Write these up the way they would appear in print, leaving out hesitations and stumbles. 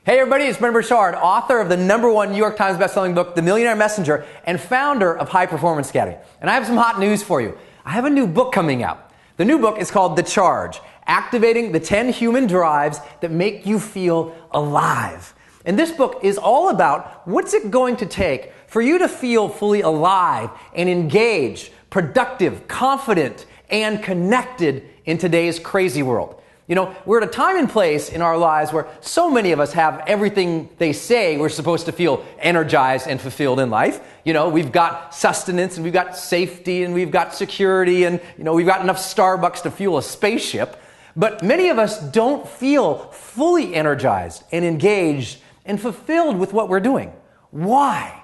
Hey everybody, it's Brendon Burchard, author of the #1 New York Times bestselling book, The Millionaire Messenger, and founder of High Performance Academy. And I have some hot news for you. I have a new book coming out. The new book is called The Charge, Activating the 10 Human Drives That Make You Feel Alive. And this book is all about what's it going to take for you to feel fully alive and engaged, productive, confident, and connected in today's crazy world. You know, we're at a time and place in our lives where so many of us have everything they say we're supposed to feel energized and fulfilled in life. You know, we've got sustenance and we've got safety and we've got security and, you know, we've got enough Starbucks to fuel a spaceship. But many of us don't feel fully energized and engaged and fulfilled with what we're doing. Why?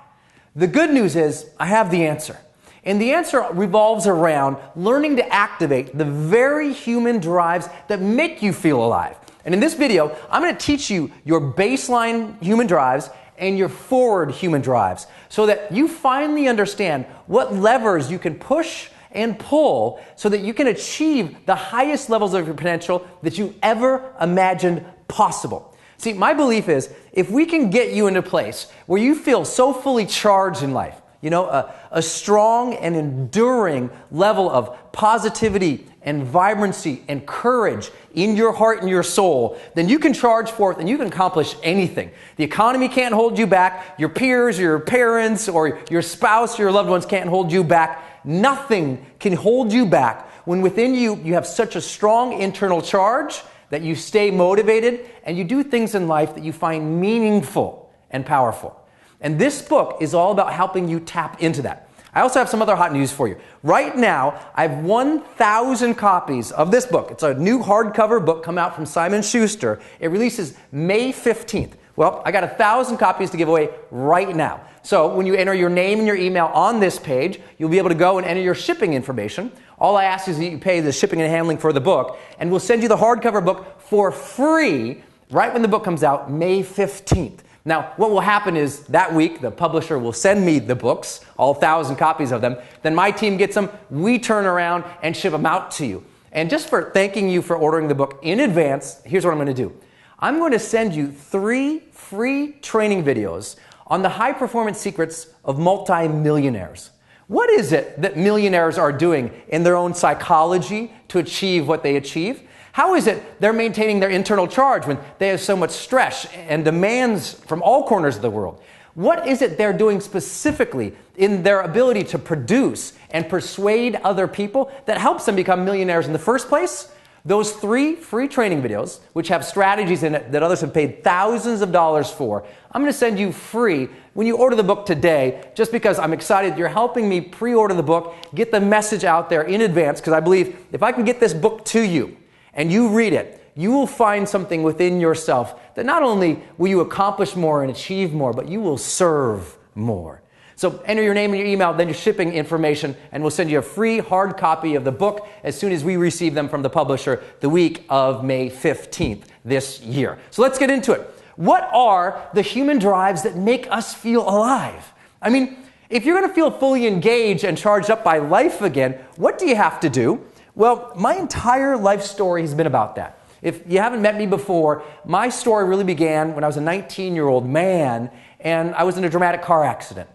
The good news is I have the answer. And the answer revolves around learning to activate the very human drives that make you feel alive. And in this video, I'm going to teach you your baseline human drives and your forward human drives so that you finally understand what levers you can push and pull so that you can achieve the highest levels of your potential that you ever imagined possible. See, my belief is if we can get you into a place where you feel so fully charged in life, you know, a strong and enduring level of positivity and vibrancy and courage in your heart and your soul, then you can charge forth and you can accomplish anything. The economy can't hold you back. Your peers, your parents, or your spouse, your loved ones can't hold you back. Nothing can hold you back when within you have such a strong internal charge that you stay motivated and you do things in life that you find meaningful and powerful. And this book is all about helping you tap into that. I also have some other hot news for you. Right now, I have 1,000 copies of this book. It's a new hardcover book come out from Simon Schuster. It releases May 15th. Well, I got 1,000 copies to give away right now. So when you enter your name and your email on this page, you'll be able to go and enter your shipping information. All I ask is that you pay the shipping and handling for the book, and we'll send you the hardcover book for free right when the book comes out, May 15th. Now, what will happen is that week, the publisher will send me the books, all 1,000 copies of them. Then my team gets them, we turn around and ship them out to you. And just for thanking you for ordering the book in advance, here's what I'm going to do. I'm going to send you 3 free training videos on the high performance secrets of multi-millionaires. What is it that millionaires are doing in their own psychology to achieve what they achieve? How is it they're maintaining their internal charge when they have so much stress and demands from all corners of the world? What is it they're doing specifically in their ability to produce and persuade other people that helps them become millionaires in the first place? Those 3 free training videos, which have strategies in it that others have paid thousands of dollars for, I'm going to send you free when you order the book today, just because I'm excited you're helping me pre-order the book, get the message out there in advance, because I believe if I can get this book to you, and you read it, you will find something within yourself that not only will you accomplish more and achieve more, but you will serve more. So enter your name and your email, then your shipping information, and we'll send you a free hard copy of the book as soon as we receive them from the publisher the week of May 15th this year. So let's get into it. What are the human drives that make us feel alive? I mean, if you're going to feel fully engaged and charged up by life again, what do you have to do? Well, my entire life story has been about that. If you haven't met me before, my story really began when I was a 19-year-old man and I was in a dramatic car accident.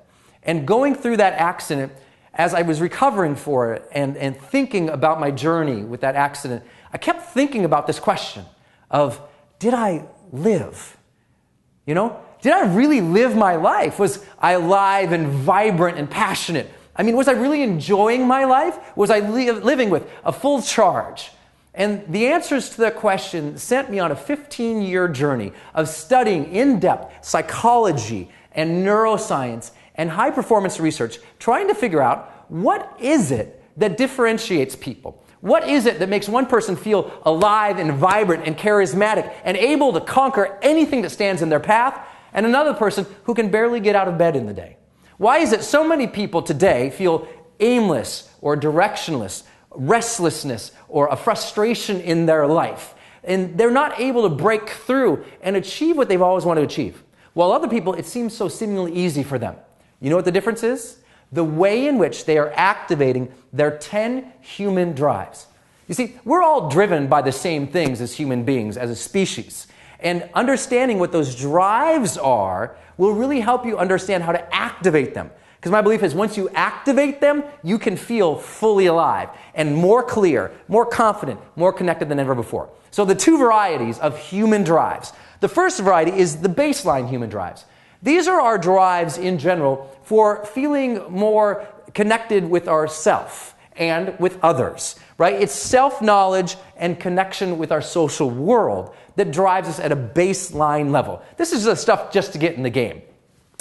And going through that accident, as I was recovering for it and thinking about my journey with that accident, I kept thinking about this question of, did I live? You know, did I really live my life? Was I alive and vibrant and passionate? I mean, was I really enjoying my life? Was I living with a full charge? And the answers to that question sent me on a 15-year journey of studying in-depth psychology and neuroscience and high-performance research, trying to figure out what is it that differentiates people? What is it that makes one person feel alive and vibrant and charismatic and able to conquer anything that stands in their path, and another person who can barely get out of bed in the day? Why is it so many people today feel aimless or directionless, restlessness, or a frustration in their life? And they're not able to break through and achieve what they've always wanted to achieve. While other people, it seems so seemingly easy for them. You know what the difference is? The way in which they are activating their 10 human drives. You see, we're all driven by the same things as human beings, as a species. And understanding what those drives are will really help you understand how to activate them. Because my belief is once you activate them, you can feel fully alive and more clear, more confident, more connected than ever before. So the two varieties of human drives. The first variety is the baseline human drives. These are our drives in general for feeling more connected with ourself and with others, right? It's self-knowledge and connection with our social world that drives us at a baseline level. This is the stuff just to get in the game.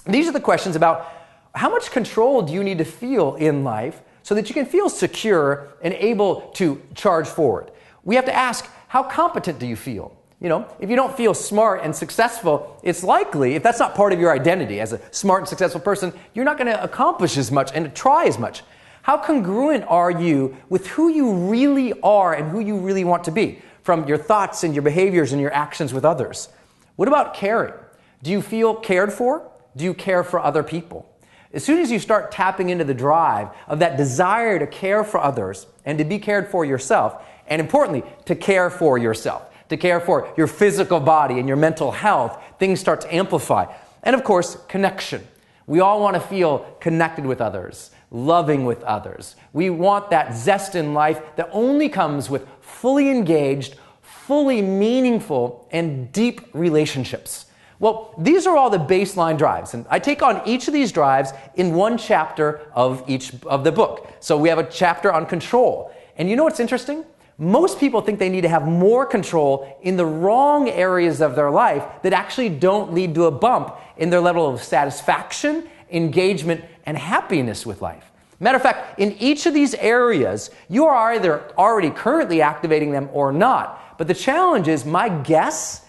These are the questions about how much control do you need to feel in life so that you can feel secure and able to charge forward? We have to ask, how competent do you feel? You know, if you don't feel smart and successful, it's likely, if that's not part of your identity as a smart and successful person, you're not going to accomplish as much and try as much. How congruent are you with who you really are and who you really want to be, from your thoughts and your behaviors and your actions with others? What about caring? Do you feel cared for? Do you care for other people? As soon as you start tapping into the drive of that desire to care for others and to be cared for yourself, and importantly, to care for yourself, to care for your physical body and your mental health, things start to amplify. And of course, connection. We all want to feel connected with others, loving with others. We want that zest in life that only comes with fully engaged, fully meaningful, and deep relationships. Well, these are all the baseline drives, and I take on each of these drives in one chapter of each of the book. So we have a chapter on control. And you know what's interesting? Most people think they need to have more control in the wrong areas of their life that actually don't lead to a bump in their level of satisfaction, engagement, and happiness with life. Matter of fact, in each of these areas, you are either already currently activating them or not. But the challenge is, my guess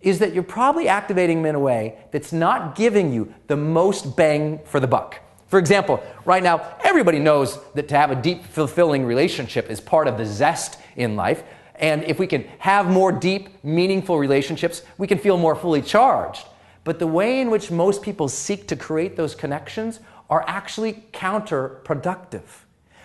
is that you're probably activating them in a way that's not giving you the most bang for the buck. For example, right now, everybody knows that to have a deep, fulfilling relationship is part of the zest in life. And if we can have more deep, meaningful relationships, we can feel more fully charged. But the way in which most people seek to create those connections are actually counterproductive.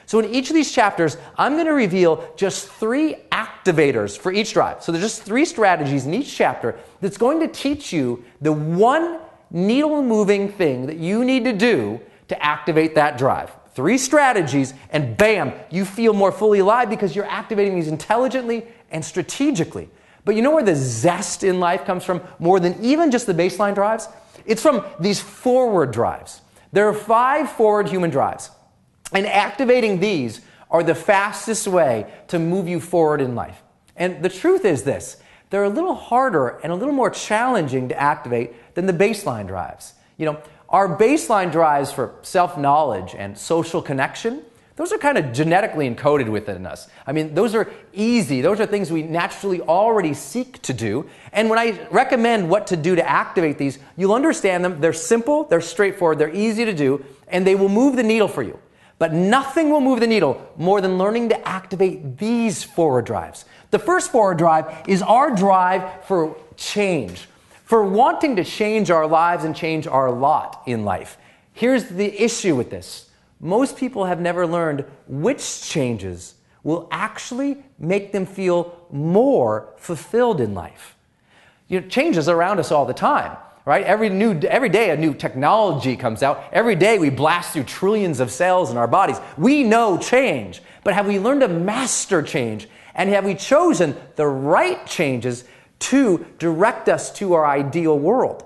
So in each of these chapters, I'm going to reveal just 3 activators for each drive. So there's just 3 strategies in each chapter that's going to teach you the one needle-moving thing that you need to do to activate that drive. 3 strategies, and bam, you feel more fully alive because you're activating these intelligently and strategically. But you know where the zest in life comes from more than even just the baseline drives? It's from these forward drives. There are 5 forward human drives. And activating these are the fastest way to move you forward in life. And the truth is this, they're a little harder and a little more challenging to activate than the baseline drives. You know, our baseline drives for self-knowledge and social connection, those are kind of genetically encoded within us. I mean, those are easy. Those are things we naturally already seek to do. And when I recommend what to do to activate these, you'll understand them. They're simple, they're straightforward, they're easy to do, and they will move the needle for you. But nothing will move the needle more than learning to activate these forward drives. The first forward drive is our drive for change, for wanting to change our lives and change our lot in life. Here's the issue with this. Most people have never learned which changes will actually make them feel more fulfilled in life. You know, changes around us all the time. Right? Every day a new technology comes out. Every day we blast through trillions of cells in our bodies. We know change, but have we learned to master change? And have we chosen the right changes to direct us to our ideal world?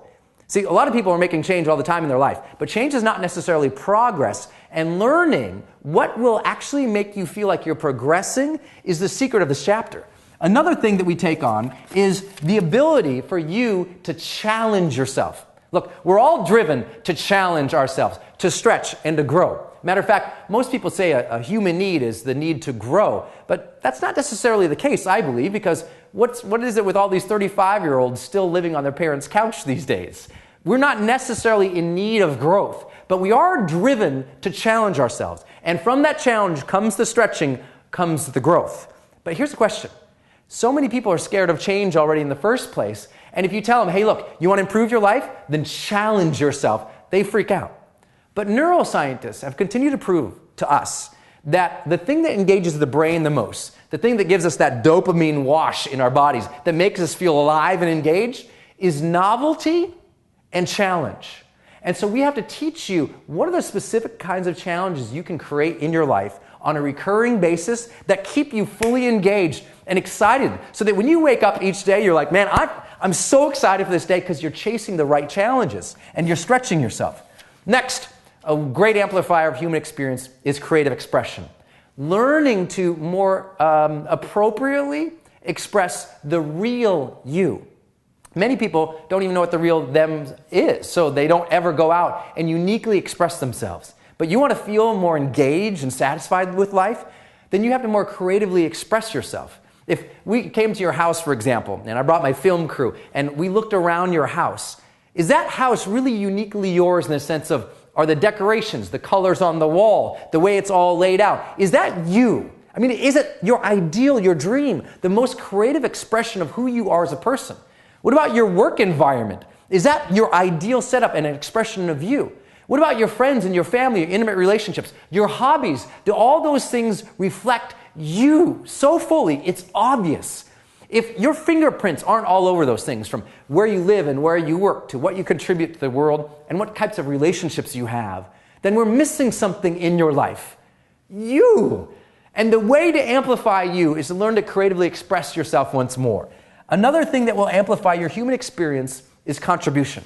See, a lot of people are making change all the time in their life, but change is not necessarily progress. And learning what will actually make you feel like you're progressing is the secret of this chapter. Another thing that we take on is the ability for you to challenge yourself. Look, we're all driven to challenge ourselves, to stretch and to grow. Matter of fact, most people say a human need is the need to grow, but that's not necessarily the case, I believe, because what is it with all these 35-year-olds still living on their parents' couch these days? We're not necessarily in need of growth, but we are driven to challenge ourselves. And from that challenge comes the stretching, comes the growth. But here's the question. So many people are scared of change already in the first place. And if you tell them, hey, look, you want to improve your life? Then challenge yourself. They freak out. But neuroscientists have continued to prove to us that the thing that engages the brain the most, the thing that gives us that dopamine wash in our bodies, that makes us feel alive and engaged, is novelty and challenge. And so we have to teach you what are the specific kinds of challenges you can create in your life on a recurring basis that keep you fully engaged and excited, so that when you wake up each day, you're like, man, I'm so excited for this day, because you're chasing the right challenges and you're stretching yourself. Next, a great amplifier of human experience is creative expression. Learning to more appropriately express the real you. Many people don't even know what the real them is, so they don't ever go out and uniquely express themselves. But you want to feel more engaged and satisfied with life, then you have to more creatively express yourself. If we came to your house, for example, and I brought my film crew, and we looked around your house, is that house really uniquely yours in the sense of, are the decorations, the colors on the wall, the way it's all laid out, is that you? I mean, is it your ideal, your dream, the most creative expression of who you are as a person? What about your work environment? Is that your ideal setup and an expression of you? What about your friends and your family, your intimate relationships, your hobbies? Do all those things reflect you so fully, it's obvious? If your fingerprints aren't all over those things, from where you live and where you work to what you contribute to the world and what types of relationships you have, then we're missing something in your life. You. And the way to amplify you is to learn to creatively express yourself once more. Another thing that will amplify your human experience is contribution.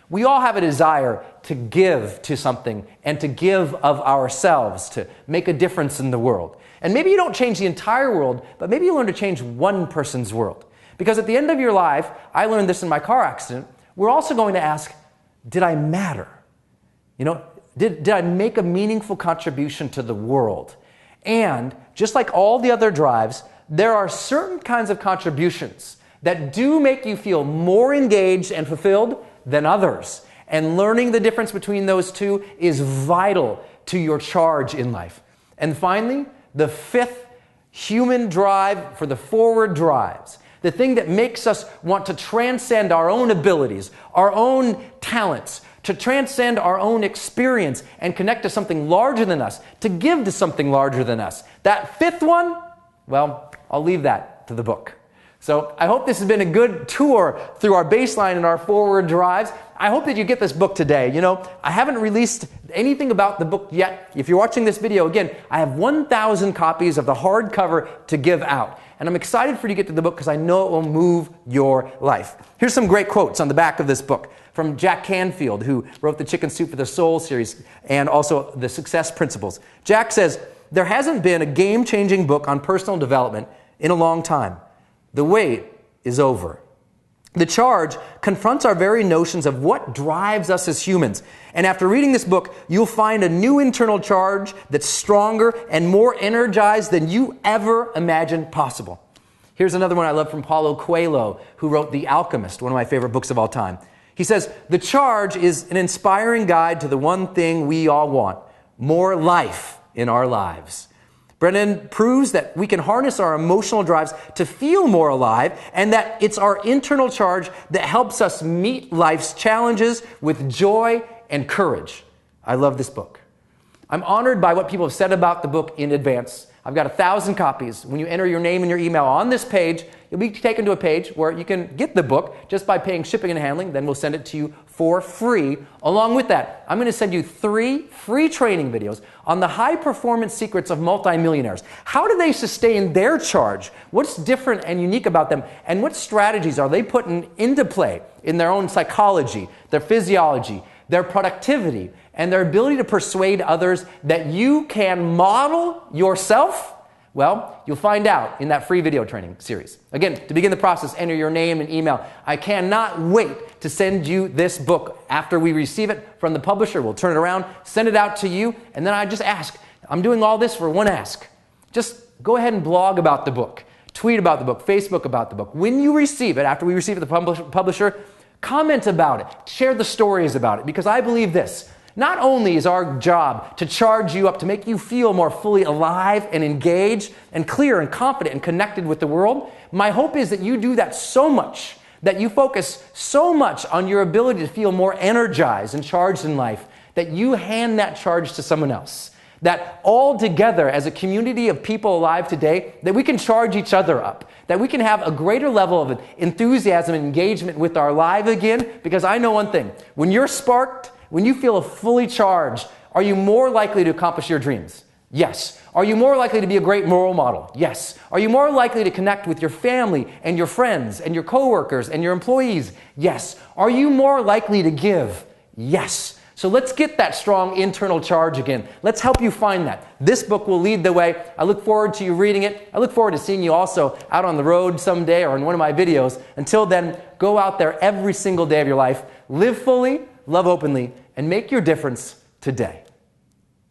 We all have a desire to give to something and to give of ourselves, to make a difference in the world. And maybe you don't change the entire world, but maybe you learn to change one person's world. Because at the end of your life, I learned this in my car accident, we're also going to ask, did I matter? You know, did I make a meaningful contribution to the world? And just like all the other drives, there are certain kinds of contributions that do make you feel more engaged and fulfilled than others. And learning the difference between those two is vital to your charge in life. And finally, the fifth human drive for the forward drives, the thing that makes us want to transcend our own abilities, our own talents, to transcend our own experience and connect to something larger than us, to give to something larger than us. That fifth one, well, I'll leave that to the book. So I hope this has been a good tour through our baseline and our forward drives. I hope that you get this book today. You know, I haven't released anything about the book yet. If you're watching this video, again, I have 1,000 copies of the hardcover to give out. And I'm excited for you to get to the book because I know it will move your life. Here's some great quotes on the back of this book from Jack Canfield, who wrote the Chicken Soup for the Soul series and also the Success Principles. Jack says, "There hasn't been a game-changing book on personal development in a long time. The wait is over." The charge confronts our very notions of what drives us as humans. And after reading this book, you'll find a new internal charge that's stronger and more energized than you ever imagined possible. Here's another one I love from Paulo Coelho, who wrote The Alchemist, one of my favorite books of all time. He says, "The charge is an inspiring guide to the one thing we all want, more life in our lives." Brendon proves that we can harness our emotional drives to feel more alive, and that it's our internal charge that helps us meet life's challenges with joy and courage. I love this book. I'm honored by what people have said about the book in advance. I've got 1,000 copies. When you enter your name and your email on this page, you'll be taken to a page where you can get the book just by paying shipping and handling. Then we'll send it to you for free. Along with that, I'm going to send you 3 free training videos on the high performance secrets of multimillionaires. How do they sustain their charge? What's different and unique about them? And what strategies are they putting into play in their own psychology, their physiology, their productivity, and their ability to persuade others that you can model yourself? Well, you'll find out in that free video training series. Again, to begin the process, enter your name and email. I cannot wait to send you this book. After we receive it from the publisher, we'll turn it around, send it out to you, and then I just ask. I'm doing all this for one ask. Just go ahead and blog about the book, tweet about the book, Facebook about the book. When you receive it, after we receive it, the publisher, comment about it, share the stories about it, because I believe this. Not only is our job to charge you up, to make you feel more fully alive and engaged and clear and confident and connected with the world, my hope is that you do that so much, that you focus so much on your ability to feel more energized and charged in life, that you hand that charge to someone else. That all together as a community of people alive today, that we can charge each other up, that we can have a greater level of enthusiasm and engagement with our life again, because I know one thing, when you're sparked, when you feel fully charged, are you more likely to accomplish your dreams? Yes. Are you more likely to be a great role model? Yes. Are you more likely to connect with your family and your friends and your coworkers and your employees? Yes. Are you more likely to give? Yes. So let's get that strong internal charge again. Let's help you find that. This book will lead the way. I look forward to you reading it. I look forward to seeing you also out on the road someday or in one of my videos. Until then, go out there every single day of your life, live fully, love openly, and make your difference today.